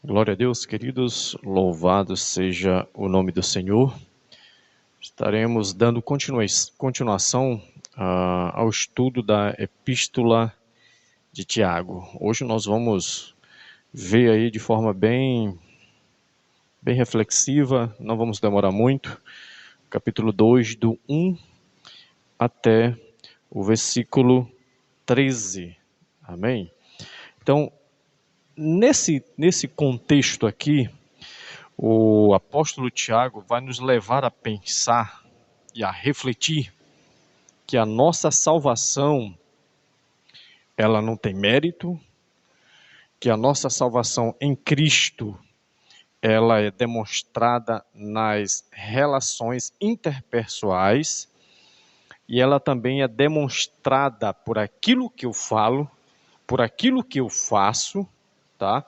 Glória a Deus, queridos, louvado seja o nome do Senhor. Estaremos dando continuação ao estudo da Epístola de Tiago. Hoje nós vamos ver aí de forma bem reflexiva, não vamos demorar muito, capítulo 2, do 1 até o versículo 13. Amém? Então, nesse contexto aqui, o apóstolo Tiago vai nos levar a pensar e a refletir que a nossa salvação, ela não tem mérito, que a nossa salvação em Cristo, ela é demonstrada nas relações interpessoais e ela também é demonstrada por aquilo que eu falo, por aquilo que eu faço, tá?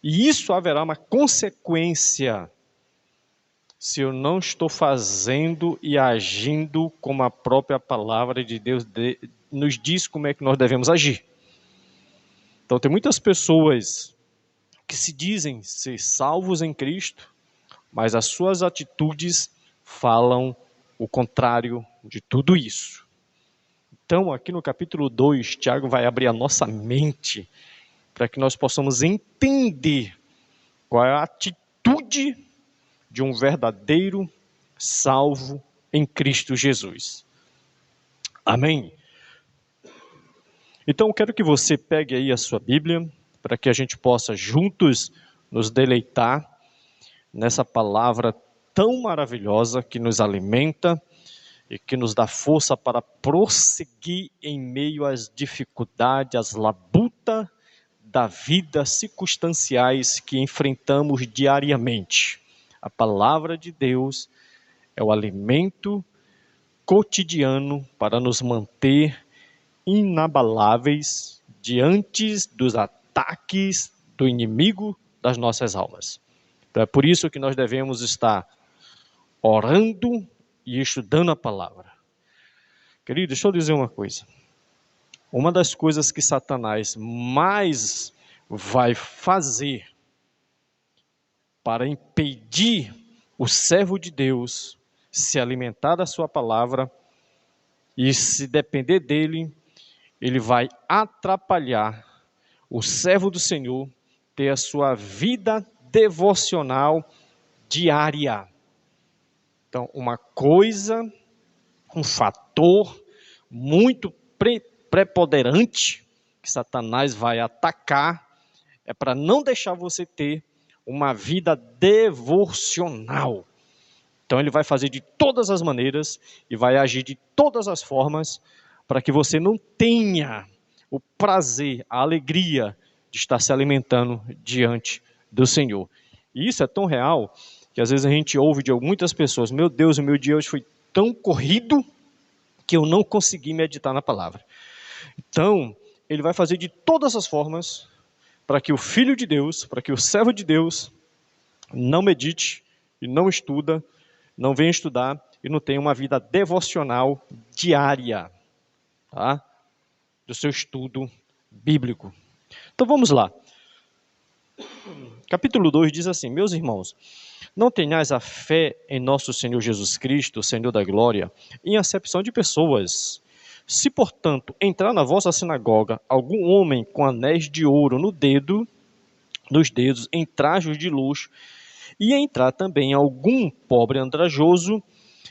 E isso haverá uma consequência se eu não estou fazendo e agindo como a própria palavra de Deus nos diz como é que nós devemos agir. Então tem muitas pessoas que se dizem ser salvos em Cristo, mas as suas atitudes falam o contrário de tudo isso. Então aqui no capítulo 2, Tiago vai abrir a nossa mente para que nós possamos entender qual é a atitude de um verdadeiro salvo em Cristo Jesus. Amém? Então eu quero que você pegue aí a sua Bíblia, para que a gente possa juntos nos deleitar nessa palavra tão maravilhosa que nos alimenta e que nos dá força para prosseguir em meio às dificuldades, às labutas da vida circunstanciais que enfrentamos diariamente. A palavra de Deus é o alimento cotidiano para nos manter inabaláveis diante dos ataques do inimigo das nossas almas. Então é por isso que nós devemos estar orando e estudando a palavra. Querido, deixa eu dizer uma coisa. Uma das coisas que Satanás mais vai fazer para impedir o servo de Deus se alimentar da sua palavra e se depender dele, ele vai atrapalhar o servo do Senhor ter a sua vida devocional diária. Então, uma coisa, um fator muito preponderante que Satanás vai atacar é para não deixar você ter uma vida devocional. Então ele vai fazer de todas as maneiras e vai agir de todas as formas para que você não tenha o prazer, a alegria de estar se alimentando diante do Senhor. E isso é tão real que às vezes a gente ouve de muitas pessoas: meu Deus, o meu dia hoje foi tão corrido que eu não consegui meditar na palavra. Então, ele vai fazer de todas as formas para que o Filho de Deus, para que o servo de Deus não medite e não estuda, não venha estudar e não tenha uma vida devocional diária, tá? Do seu estudo bíblico. Então vamos lá. Capítulo 2 diz assim: meus irmãos, não tenhais a fé em nosso Senhor Jesus Cristo, Senhor da glória, em acepção de pessoas. Se, portanto, entrar na vossa sinagoga algum homem com anéis de ouro nos dedos, em trajos de luxo, e entrar também algum pobre andrajoso,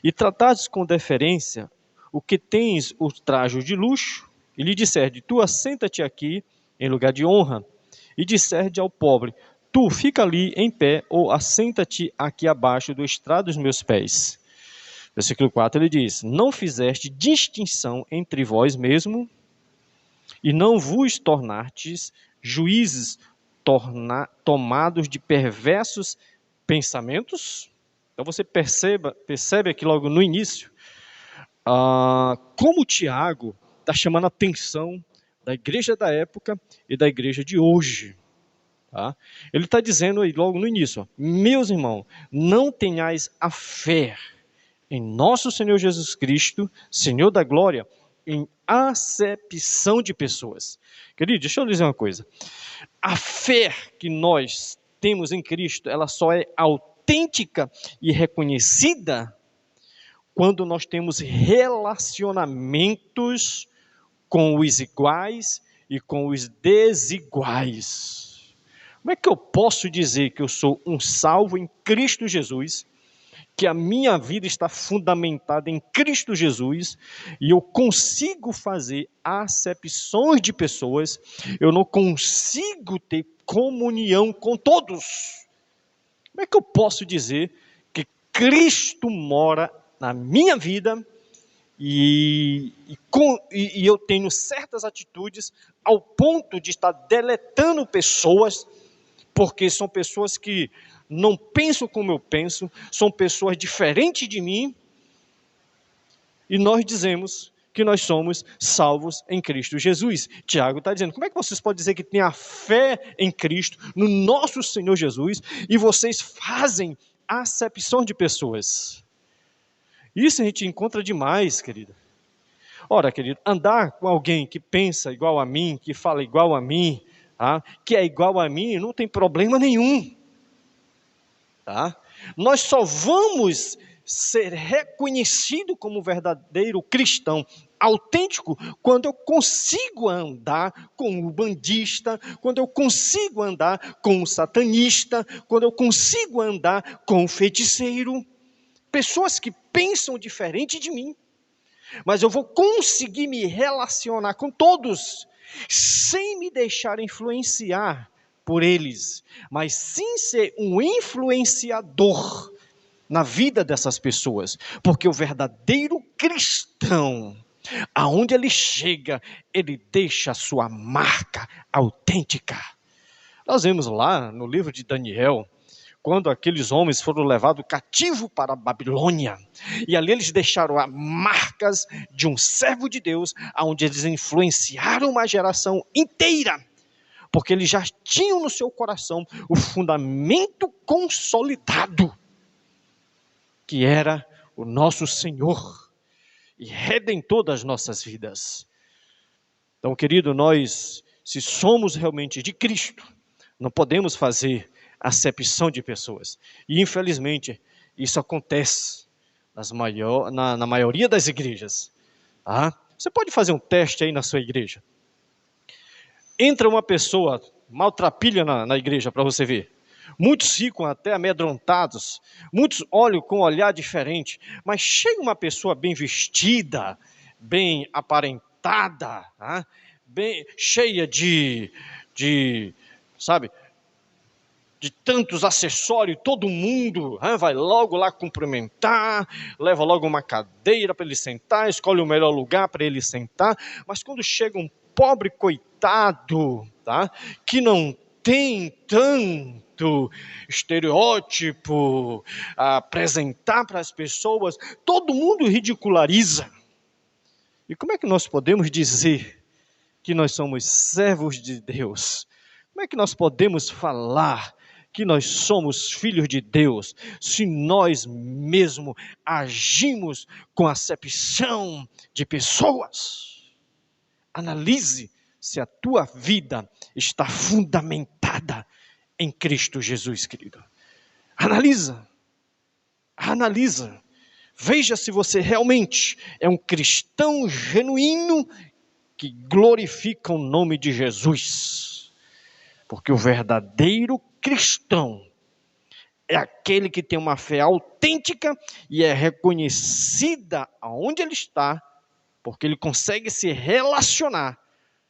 e tratares com deferência o que tens os trajos de luxo, e lhe disser: tu assenta-te aqui em lugar de honra, e disser ao pobre: tu fica ali em pé, ou assenta-te aqui abaixo do estrado dos meus pés. Versículo 4 ele diz: não fizeste distinção entre vós mesmo, e não vos tornastes juízes tomados de perversos pensamentos. Então você percebe aqui logo no início, como Tiago está chamando a atenção da igreja da época e da igreja de hoje. Tá? Ele está dizendo aí logo no início: meus irmãos, não tenhais a fé em nosso Senhor Jesus Cristo, Senhor da glória, em acepção de pessoas. Querido, deixa eu dizer uma coisa. A fé que nós temos em Cristo, ela só é autêntica e reconhecida quando nós temos relacionamentos com os iguais e com os desiguais. Como é que eu posso dizer que eu sou um salvo em Cristo Jesus, que a minha vida está fundamentada em Cristo Jesus, e eu consigo fazer acepções de pessoas, eu não consigo ter comunhão com todos? Como é que eu posso dizer que Cristo mora na minha vida e eu tenho certas atitudes ao ponto de estar deletando pessoas, porque são pessoas que não pensam como eu penso, são pessoas diferentes de mim, e nós dizemos que nós somos salvos em Cristo Jesus? Tiago está dizendo, como é que vocês podem dizer que tem a fé em Cristo, no nosso Senhor Jesus, e vocês fazem acepção de pessoas? Isso a gente encontra demais, querido. Ora, querido, andar com alguém que pensa igual a mim, que fala igual a mim, tá? Que é igual a mim, não tem problema nenhum. Tá? Nós só vamos ser reconhecido como verdadeiro cristão autêntico quando eu consigo andar com o bandista, quando eu consigo andar com o satanista, quando eu consigo andar com o feiticeiro. Pessoas que pensam diferente de mim, mas eu vou conseguir me relacionar com todos, sem me deixar influenciar por eles, mas sim ser um influenciador na vida dessas pessoas, porque o verdadeiro cristão, aonde ele chega, ele deixa a sua marca autêntica. Nós vemos lá no livro de Daniel, quando aqueles homens foram levados cativo para a Babilônia, e ali eles deixaram as marcas de um servo de Deus, onde eles influenciaram uma geração inteira, porque eles já tinham no seu coração o fundamento consolidado, que era o nosso Senhor e Redentor das nossas vidas. Então, querido, nós, se somos realmente de Cristo, não podemos fazer acepção de pessoas. E infelizmente, isso acontece na maioria das igrejas. Tá? Você pode fazer um teste aí na sua igreja. Entra uma pessoa maltrapilha na igreja para você ver. Muitos ficam até amedrontados, muitos olham com um olhar diferente, mas chega uma pessoa bem vestida, bem aparentada, tá? Bem cheia de tantos acessórios, todo mundo vai logo lá cumprimentar, leva logo uma cadeira para ele sentar, escolhe o melhor lugar para ele sentar, mas quando chega um pobre coitado, tá, que não tem tanto estereótipo a apresentar para as pessoas, todo mundo ridiculariza. E como é que nós podemos dizer que nós somos servos de Deus? Como é que nós podemos falar que nós somos filhos de Deus, se nós mesmos agimos com acepção de pessoas? Analise se a tua vida está fundamentada em Cristo Jesus, querido. Analisa. Veja se você realmente é um cristão genuíno que glorifica o nome de Jesus. Porque o verdadeiro cristão é aquele que tem uma fé autêntica e é reconhecida aonde ele está, porque ele consegue se relacionar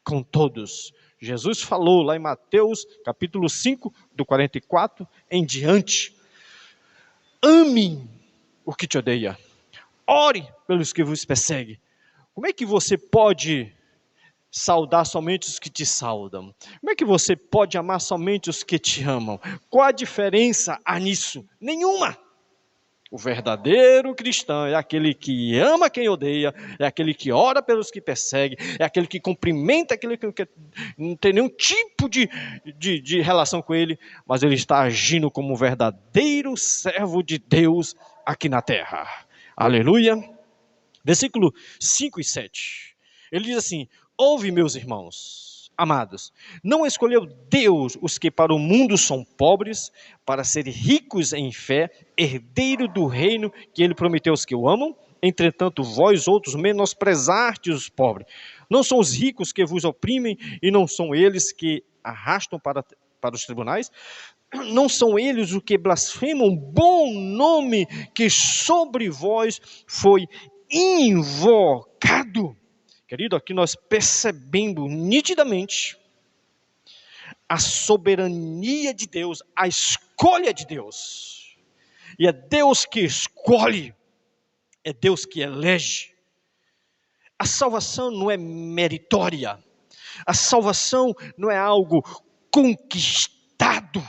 com todos. Jesus falou lá em Mateus capítulo 5, do 44 em diante: ame o que te odeia, ore pelos que vos perseguem. Como é que você pode saudar somente os que te saudam? Como é que você pode amar somente os que te amam? Qual a diferença há nisso? Nenhuma. O verdadeiro cristão é aquele que ama quem odeia, é aquele que ora pelos que persegue, é aquele que cumprimenta aquele que não tem nenhum tipo de relação com ele, mas ele está agindo como um verdadeiro servo de Deus aqui na terra. Aleluia. Versículo 5 e 7. Ele diz assim: ouve, meus irmãos amados, não escolheu Deus os que para o mundo são pobres, para serem ricos em fé, herdeiro do reino que ele prometeu aos que o amam? Entretanto, vós outros menosprezastes os pobres. Não são os ricos que vos oprimem, e não são eles que arrastam para os tribunais? Não são eles os que blasfemam o bom nome que sobre vós foi invocado? Querido, aqui nós percebemos nitidamente a soberania de Deus, a escolha de Deus. E é Deus que escolhe, é Deus que elege. A salvação não é meritória, a salvação não é algo conquistado,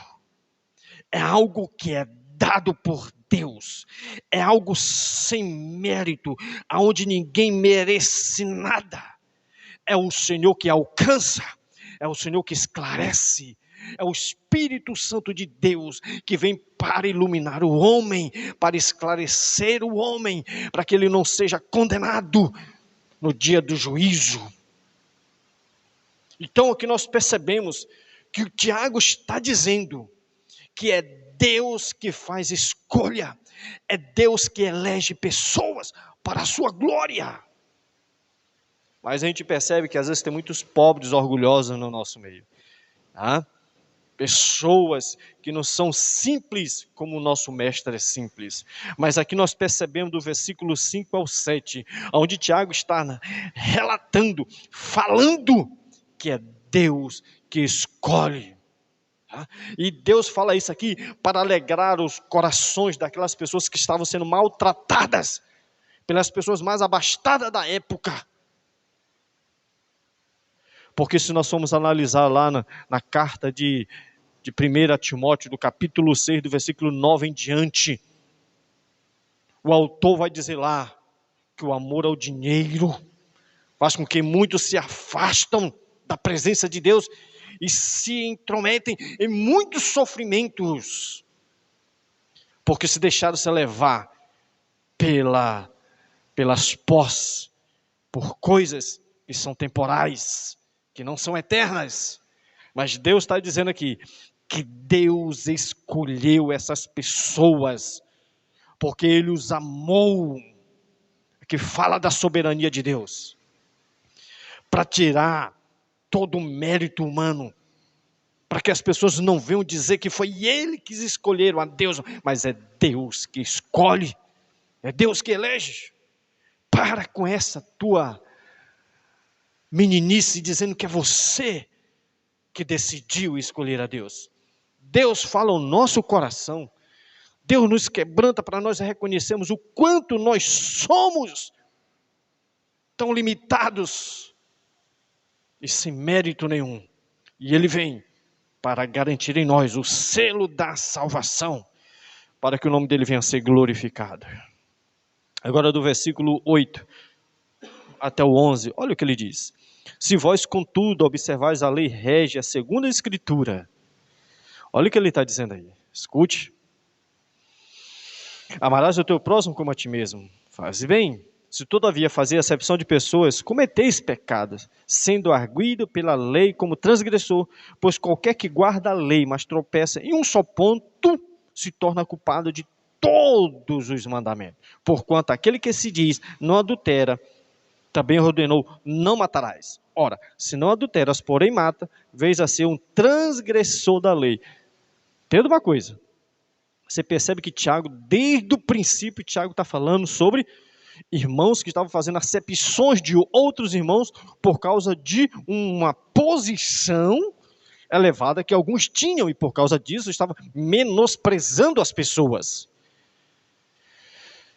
é algo que é dado por Deus, é algo sem mérito, aonde ninguém merece nada. É o Senhor que alcança, é o Senhor que esclarece, é o Espírito Santo de Deus que vem para iluminar o homem, para esclarecer o homem, para que ele não seja condenado no dia do juízo. Então aqui nós percebemos que o Tiago está dizendo que é Deus que faz escolha, é Deus que elege pessoas para a sua glória. Mas a gente percebe que às vezes tem muitos pobres orgulhosos no nosso meio. Tá? Pessoas que não são simples como o nosso mestre é simples. Mas aqui nós percebemos do versículo 5 ao 7, onde Tiago está relatando, falando que é Deus que escolhe. E Deus fala isso aqui para alegrar os corações daquelas pessoas que estavam sendo maltratadas pelas pessoas mais abastadas da época. Porque se nós formos analisar lá na carta de 1 Timóteo, do capítulo 6, do versículo 9 em diante, o autor vai dizer lá que o amor ao dinheiro faz com que muitos se afastam da presença de Deus e se intrometem em muitos sofrimentos, porque se deixaram se levar pelas posses, por coisas que são temporais, que não são eternas. Mas Deus está dizendo aqui que Deus escolheu essas pessoas porque Ele os amou, que fala da soberania de Deus, para tirar todo o mérito humano, para que as pessoas não venham dizer que foi Ele que escolheram a Deus, mas é Deus que escolhe, é Deus que elege. Para com essa tua meninice dizendo que é você que decidiu escolher a Deus. Deus fala ao nosso coração, Deus nos quebranta para nós reconhecermos o quanto nós somos tão limitados e sem mérito nenhum. E Ele vem para garantir em nós o selo da salvação, para que o nome dEle venha a ser glorificado. Agora do versículo 8 até o 11, olha o que ele diz. Se vós, contudo, observais a lei régia segundo a Escritura, olha o que ele está dizendo aí, escute. Amarás o teu próximo como a ti mesmo. Faze bem. Se todavia fazer acepção de pessoas, cometeis pecados, sendo arguido pela lei como transgressor, pois qualquer que guarda a lei, mas tropeça em um só ponto, se torna culpado de todos os mandamentos. Porquanto aquele que se diz não adultera, também ordenou, não matarás. Ora, se não adulteras, porém mata, vês a ser um transgressor da lei. Entenda uma coisa, você percebe que Tiago, desde o princípio, Tiago está falando sobre irmãos que estavam fazendo acepções de outros irmãos por causa de uma posição elevada que alguns tinham, e por causa disso estavam menosprezando as pessoas.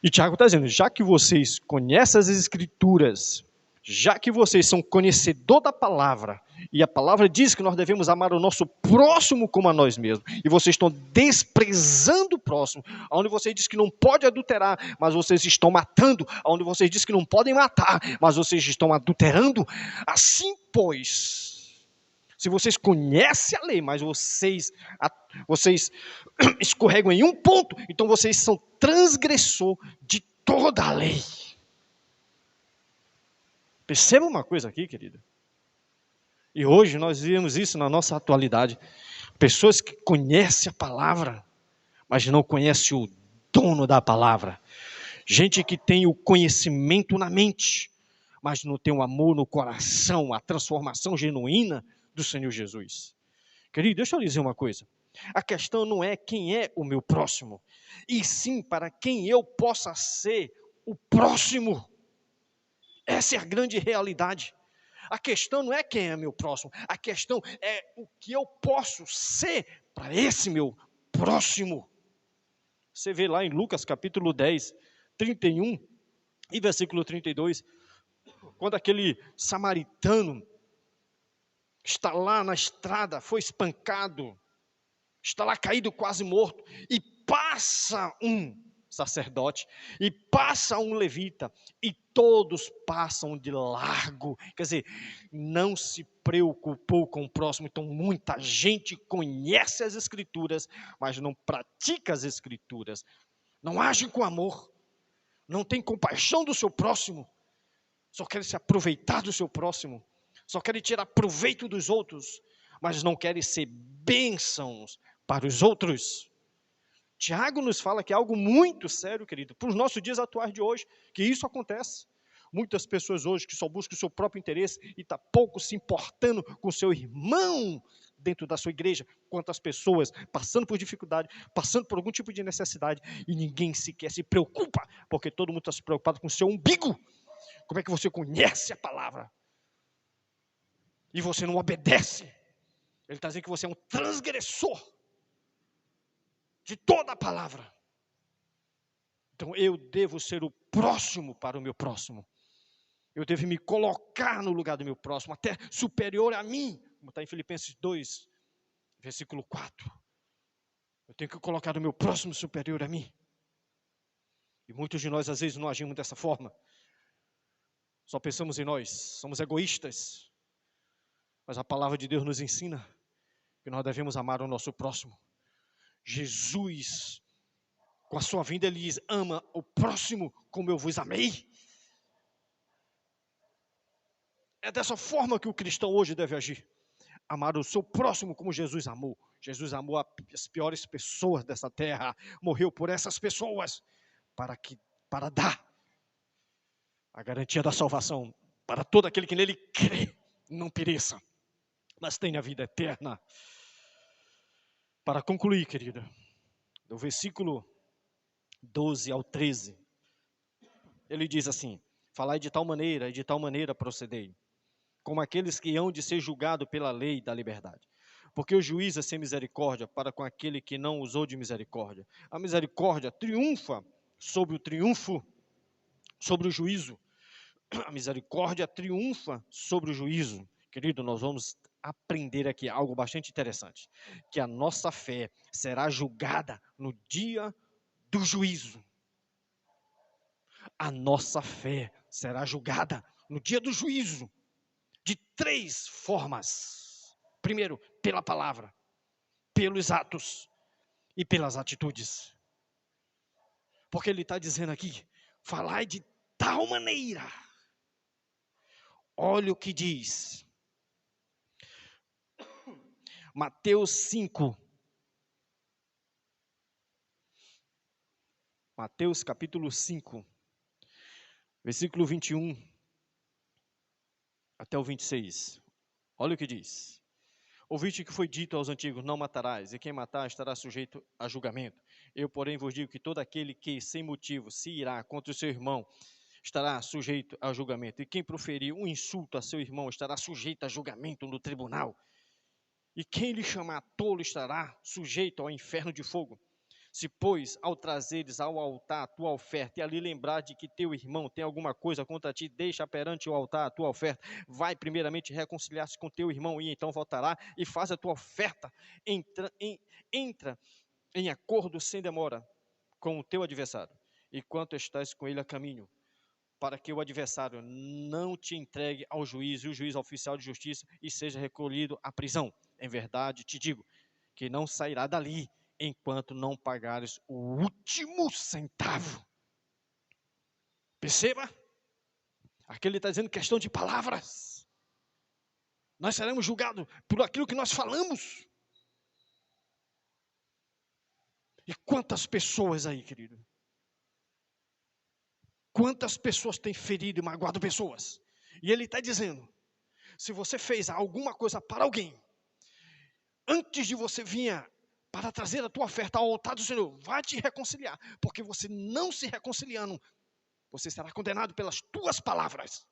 E Tiago está dizendo, já que vocês conhecem as Escrituras, já que vocês são conhecedor da palavra, e a palavra diz que nós devemos amar o nosso próximo como a nós mesmos, e vocês estão desprezando o próximo, onde vocês dizem que não pode adulterar, mas vocês estão matando, onde vocês dizem que não podem matar, mas vocês estão adulterando, assim pois, se vocês conhecem a lei, mas vocês escorregam em um ponto, então vocês são transgressor de toda a lei. Perceba uma coisa aqui, querido. E hoje nós vemos isso na nossa atualidade. Pessoas que conhecem a palavra, mas não conhecem o dono da palavra. Gente que tem o conhecimento na mente, mas não tem o amor no coração, a transformação genuína do Senhor Jesus. Querido, deixa eu lhe dizer uma coisa. A questão não é quem é o meu próximo, e sim para quem eu possa ser o próximo. Essa é a grande realidade. A questão não é quem é meu próximo, a questão é o que eu posso ser para esse meu próximo. Você vê lá em Lucas capítulo 10, 31 e versículo 32, quando aquele samaritano está lá na estrada, foi espancado, está lá caído quase morto, e passa um sacerdote, e passa um levita, e todos passam de largo. Quer dizer, não se preocupou com o próximo. Então muita gente conhece as escrituras, mas não pratica as escrituras, não age com amor, não tem compaixão do seu próximo, só quer se aproveitar do seu próximo, só quer tirar proveito dos outros, mas não quer ser bênçãos para os outros. Tiago nos fala que é algo muito sério, querido, para os nossos dias atuais de hoje, que isso acontece. Muitas pessoas hoje que só buscam o seu próprio interesse e está pouco se importando com o seu irmão dentro da sua igreja. Quantas pessoas passando por dificuldade, passando por algum tipo de necessidade, e ninguém sequer se preocupa, porque todo mundo está se preocupado com o seu umbigo. Como é que você conhece a palavra e você não obedece? Ele está dizendo que você é um transgressor de toda a palavra. Então eu devo ser o próximo para o meu próximo. Eu devo me colocar no lugar do meu próximo, até superior a mim, como está em Filipenses 2, versículo 4. Eu tenho que colocar o meu próximo superior a mim. E muitos de nós às vezes não agimos dessa forma. Só pensamos em nós, somos egoístas. Mas a palavra de Deus nos ensina que nós devemos amar o nosso próximo. Jesus, com a sua vinda, ele diz: ama o próximo como eu vos amei. É dessa forma que o cristão hoje deve agir. Amar o seu próximo como Jesus amou. Jesus amou as piores pessoas dessa terra. Morreu por essas pessoas para dar a garantia da salvação para todo aquele que nele crê, não pereça, mas tenha vida eterna. Para concluir, querida, do versículo 12 ao 13, ele diz assim: falai de tal maneira e de tal maneira procedei, como aqueles que hão de ser julgados pela lei da liberdade. Porque o juiz é sem misericórdia para com aquele que não usou de misericórdia. A misericórdia triunfa sobre o triunfo, sobre o juízo. A misericórdia triunfa sobre o juízo. Querido, nós vamos aprender aqui algo bastante interessante, que a nossa fé será julgada no dia do juízo. A nossa fé será julgada no dia do juízo de 3 formas. Primeiro, pela palavra, pelos atos e pelas atitudes. Porque ele está dizendo aqui: falai de tal maneira. Olha o que diz Mateus 5. Mateus capítulo 5, versículo 21 até o 26. Olha o que diz: ouviste que foi dito aos antigos: não matarás, e quem matar estará sujeito a julgamento. Eu, porém, vos digo que todo aquele que, sem motivo, se irá contra o seu irmão, estará sujeito a julgamento. E quem proferir um insulto a seu irmão estará sujeito a julgamento no tribunal. E quem lhe chamar tolo estará sujeito ao inferno de fogo. Se, pois, ao trazeres ao altar a tua oferta, e ali lembrar de que teu irmão tem alguma coisa contra ti, deixa perante o altar a tua oferta, vai primeiramente reconciliar-se com teu irmão, e então voltará e faz a tua oferta. Entra em acordo sem demora com o teu adversário, enquanto estás com ele a caminho, para que o adversário não te entregue ao juiz, e o juiz ao oficial de justiça, e seja recolhido à prisão. Em verdade te digo, que não sairá dali, enquanto não pagares o último centavo. Perceba? Aqui ele está dizendo questão de palavras. Nós seremos julgados por aquilo que nós falamos. E quantas pessoas aí, querido? Quantas pessoas têm ferido e magoado pessoas? E ele está dizendo, se você fez alguma coisa para alguém, antes de você vir para trazer a tua oferta ao altar do Senhor, vai te reconciliar, porque você não se reconciliando, você será condenado pelas tuas palavras.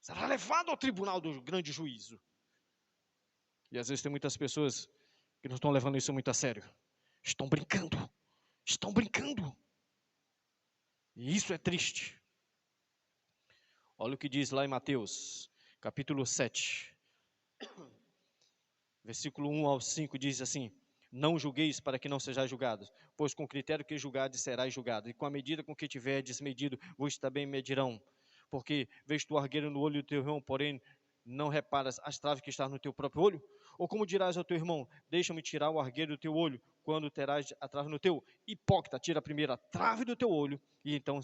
Será levado ao tribunal do grande juízo. E às vezes tem muitas pessoas que não estão levando isso muito a sério. Estão brincando. Estão brincando. E isso é triste. Olha o que diz lá em Mateus, capítulo 7. Versículo 1 ao 5 diz assim: não julgueis para que não sejais julgados, pois com o critério que julgardes serás julgado, e com a medida com que tiverdes medido, vos também medirão. Porque vês tu argueiro no olho do teu irmão, porém não reparas as traves que estão no teu próprio olho? Ou como dirás ao teu irmão, deixa-me tirar o argueiro do teu olho, quando terás a trave no teu? Hipócrita, tira primeiro a trave do teu olho, e então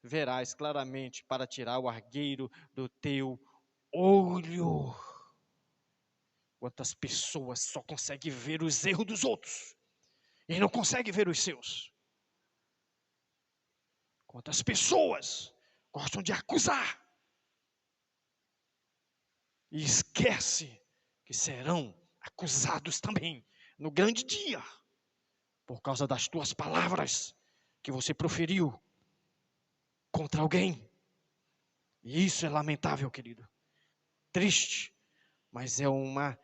verás claramente para tirar o argueiro do teu olho. Quantas pessoas só conseguem ver os erros dos outros e não conseguem ver os seus? Quantas pessoas gostam de acusar e esquece que serão acusados também no grande dia, por causa das tuas palavras que você proferiu contra alguém. E isso é lamentável, querido. Triste, mas é uma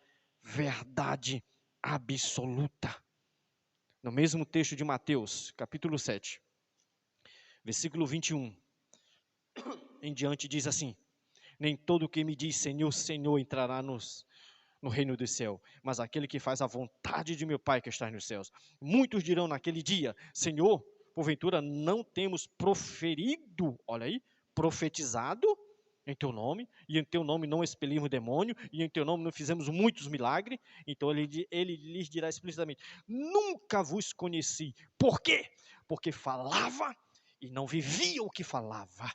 verdade absoluta. No mesmo texto de Mateus, capítulo 7, versículo 21, em diante diz assim: nem todo o que me diz Senhor, Senhor entrará no reino do céu, mas aquele que faz a vontade de meu Pai que está nos céus. Muitos dirão naquele dia: Senhor, porventura não temos proferido, olha aí, profetizado em teu nome, e em teu nome não expelimos demônio, e em teu nome não fizemos muitos milagres? Então ele lhes dirá explicitamente: nunca vos conheci. Por quê? Porque falava e não vivia o que falava.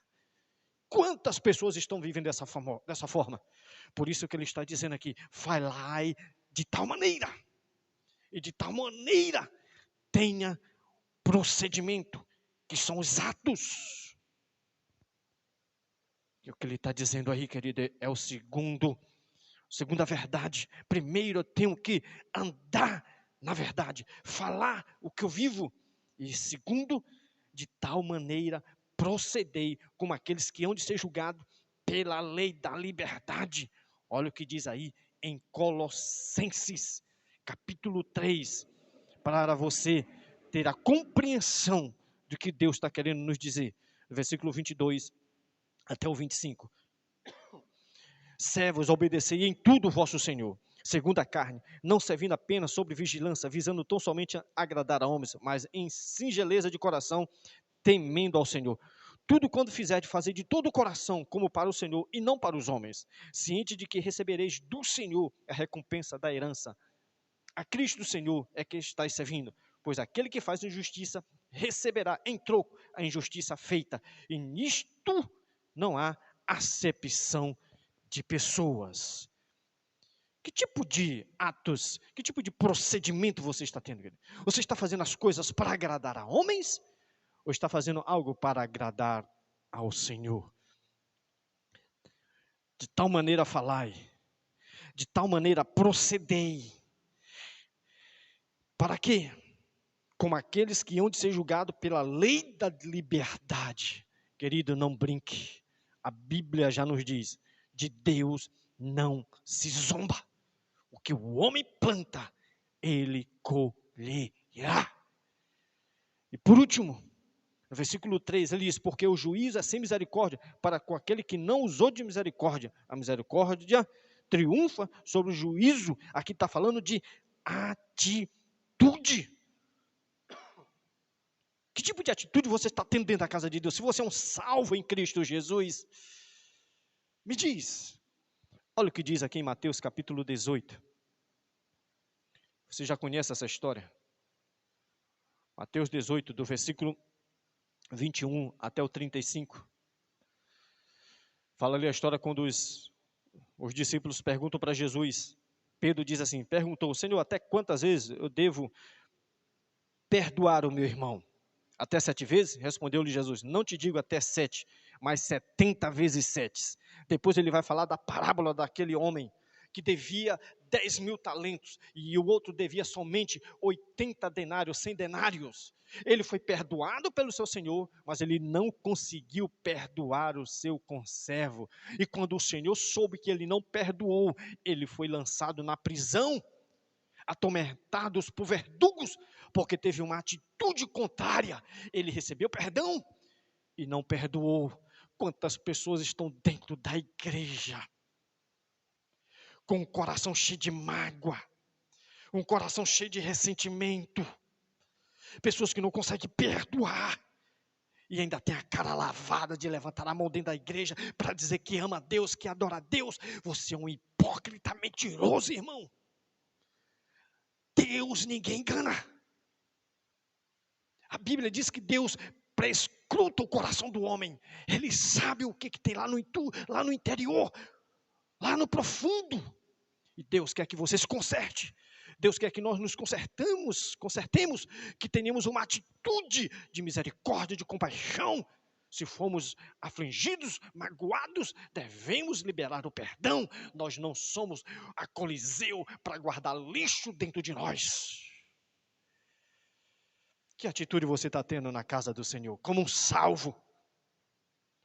Quantas pessoas estão vivendo dessa forma? Por isso que ele está dizendo aqui: falai de tal maneira, e de tal maneira tenha procedimento, que são os atos. E o que ele está dizendo aí, querido, é o segunda verdade. Primeiro eu tenho que andar na verdade, falar o que eu vivo. E segundo, de tal maneira procedei como aqueles que hão de ser julgados pela lei da liberdade. Olha o que diz aí em Colossenses, capítulo 3, para você ter a compreensão do que Deus está querendo nos dizer. Versículo 22 até o 25. Servos, obedecei em tudo o vosso Senhor, segundo a carne, não servindo apenas sobre vigilância, visando tão somente agradar a homens, mas em singeleza de coração, temendo ao Senhor. Tudo quando fizerdes, fazer de todo o coração, como para o Senhor e não para os homens, ciente de que recebereis do Senhor a recompensa da herança. A Cristo do Senhor é que estáis servindo, pois aquele que faz injustiça receberá em troco a injustiça feita, e nisto não há acepção de pessoas. Que tipo de atos, que tipo de procedimento você está tendo? Você está fazendo as coisas para agradar a homens? Ou está fazendo algo para agradar ao Senhor? De tal maneira falai, de tal maneira procedei. Para quê? Como aqueles que hão de ser julgados pela lei da liberdade. Querido, não brinque. A Bíblia já nos diz, de Deus não se zomba. O que o homem planta, ele colherá. E por último, no versículo 3, ele diz: porque o juízo é sem misericórdia para com aquele que não usou de misericórdia. A misericórdia triunfa sobre o juízo. Aqui está falando de atitude. Que tipo de atitude você está tendo dentro da casa de Deus? Se você é um salvo em Cristo Jesus, me diz. Olha o que diz aqui em Mateus capítulo 18. Você já conhece essa história? Mateus 18, do versículo 21 até o 35. Fala ali a história quando os discípulos perguntam para Jesus. Pedro diz assim, perguntou, Senhor, até quantas vezes eu devo perdoar o meu irmão? Até 7 vezes? Respondeu-lhe Jesus, não te digo até 7, mas 70 vezes 7. Depois ele vai falar da parábola daquele homem que devia 10.000 talentos e o outro devia somente 80 denários, 100 denários. Ele foi perdoado pelo seu senhor, mas ele não conseguiu perdoar o seu conservo. E quando o senhor soube que ele não perdoou, ele foi lançado na prisão, atormentados por verdugos, porque teve uma atitude contrária. Ele recebeu perdão e não perdoou. Quantas pessoas estão dentro da igreja com um coração cheio de mágoa, um coração cheio de ressentimento, pessoas que não conseguem perdoar, e ainda tem a cara lavada de levantar a mão dentro da igreja para dizer que ama a Deus, que adora a Deus. Você é um hipócrita mentiroso, irmão. Deus ninguém engana. A Bíblia diz que Deus prescruta o coração do homem. Ele sabe o que tem lá no interior, lá no profundo. E Deus quer que você se conserte. Deus quer que nós nos consertemos, que tenhamos uma atitude de misericórdia, de compaixão. Se fomos afligidos, magoados, devemos liberar o perdão. Nós não somos a Coliseu para guardar lixo dentro de nós. Que atitude você está tendo na casa do Senhor? Como um salvo.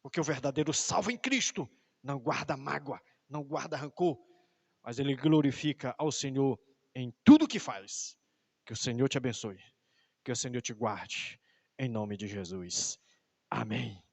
Porque o verdadeiro salvo em Cristo não guarda mágoa, não guarda rancor, mas ele glorifica ao Senhor em tudo que faz. Que o Senhor te abençoe, que o Senhor te guarde, em nome de Jesus. Amém.